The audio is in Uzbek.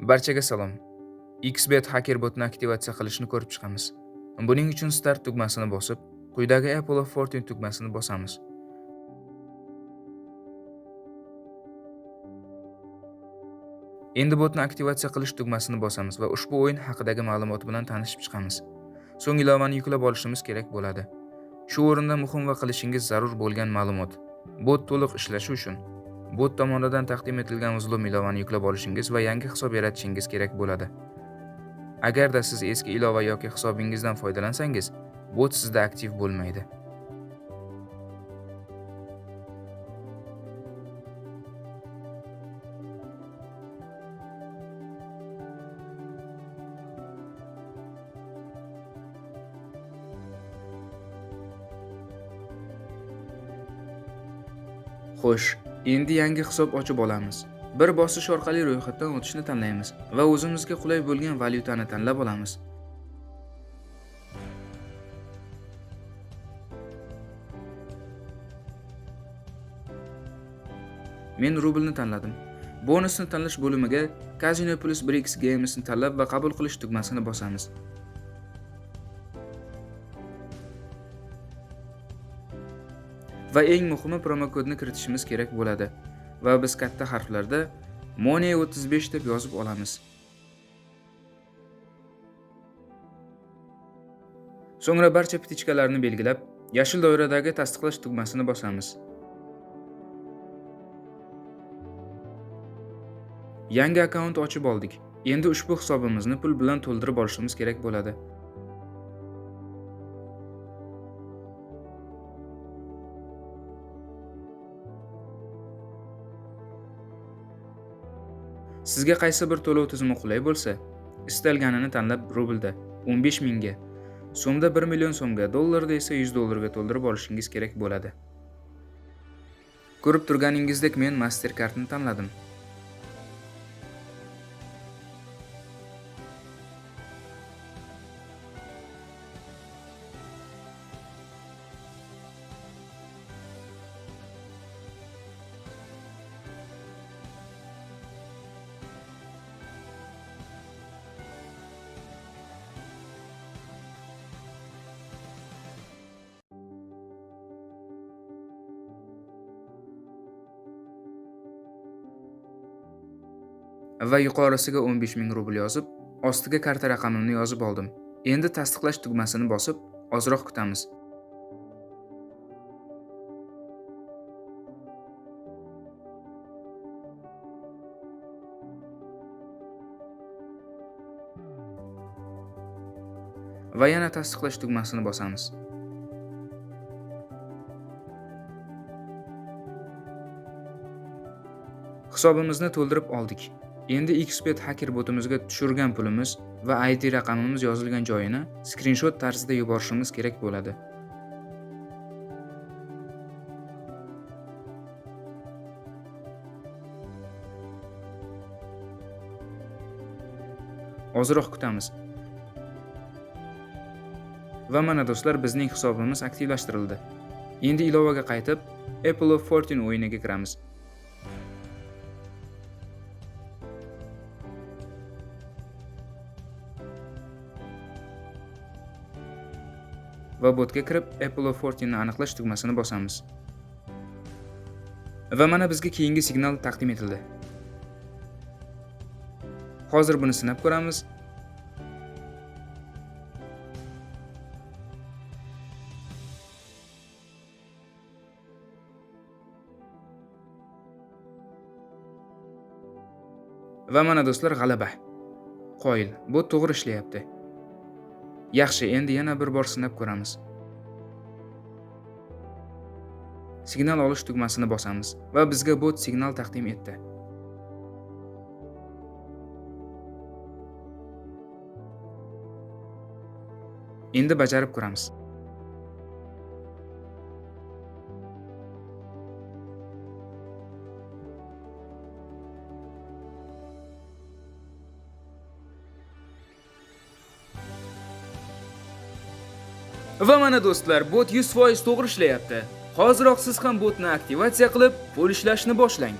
Barchaga salom. Xbet hacker botni aktivatsiya qilishni ko'rib chiqamiz. Buning uchun start tugmasini bosib, quyidagi Apple of Fortune tugmasini bosamiz. Endi botni aktivatsiya qilish tugmasini bosamiz va ushbu o'yin haqidagi ma'lumot bilan tanishib chiqamiz. So'ng ilovani yuklab olishimiz kerak bo'ladi. Shu o'rinda muhim va qilishingiz zarur bo'lgan ma'lumot. Bot to'liq ishlashi uchun bot tomonidan taqdim etilgan uzlup ilovani yuklab olishingiz va yangi hisob yaratishingiz kerak bo'ladi. Agarda siz eski ilova yoki hisobingizdan foydalansangiz, bot sizda aktiv bo'lmaydi. Xo'sh, endi yangi hisob ochib olamiz. Bir bosish orqali ro'yxatdan o'tishni tanlaymiz va o'zimizga qulay bo'lgan valyutani tanlab olamiz. Men rublni tanladim. Bonusni tanlash bo'limiga Casino Plus BRICS Games'ni tanlab va qabul qilish tugmasini bosamiz. Va eng muhimi promokodni kiritishimiz kerak bo'ladi va biz katta harflarda Money 35 deb yozib olamiz. So'ngra barcha pitichkalarni belgilab, yashil doiradagi tasdiqlash tugmasini bosamiz. Yangi akkaunt ochib oldik. Endi ushbu hisobimizni pul bilan to'ldirib olishimiz kerak bo'ladi. Sizga qaysi bir to'lov tizimi qulay bo'lsa, istalganini tanlab rublda 15 mingga, so'mda 1 million so'mga, dollarda esa 100 dollarga to'ldirib olishingiz kerak bo'ladi. Ko'rib turganingizdek men Mastercardni tanladim. Va yuqorisiga 15 ming rubl yozib, ostiga karta raqamimni yozib oldim. Endi tasdiqlash tugmasini bosib, ozroq kutamiz. Va yana tasdiqlash tugmasini bosamiz. Hisobimizni to'ldirib oldik. Endi Xbet hacker botimizga tushirgan pulimiz va ID raqamimiz yozilgan joyini skrinshot tarzida yuborishimiz kerak bo'ladi. Ozroq kutamiz. Va mana do'stlar, bizning hisobimiz aktivlashtirildi. Endi ilovaga qaytib, Apple of Fortune o'yiniga kiramiz. Va botga kirib Apple of Fortune ni aniqlash tugmasini bosamiz. Va mana bizga keyingi signal taqdim etildi. Hozir buni sinab ko'ramiz. Va mana do'stlar, g'alaba. Qoyil, bot to'g'ri ishlayapti. Yaxshi, endi yana bir bor sinab ko'ramiz. Signal olish tugmasini bosamiz va bizga bot signal taqdim etdi. Endi bajarib ko'ramiz. Va mana do'stlar, bot 100% to'g'ri ishlayapti. Hoziroq siz ham botni aktivatsiya qilib, pul ishlashni boshlang.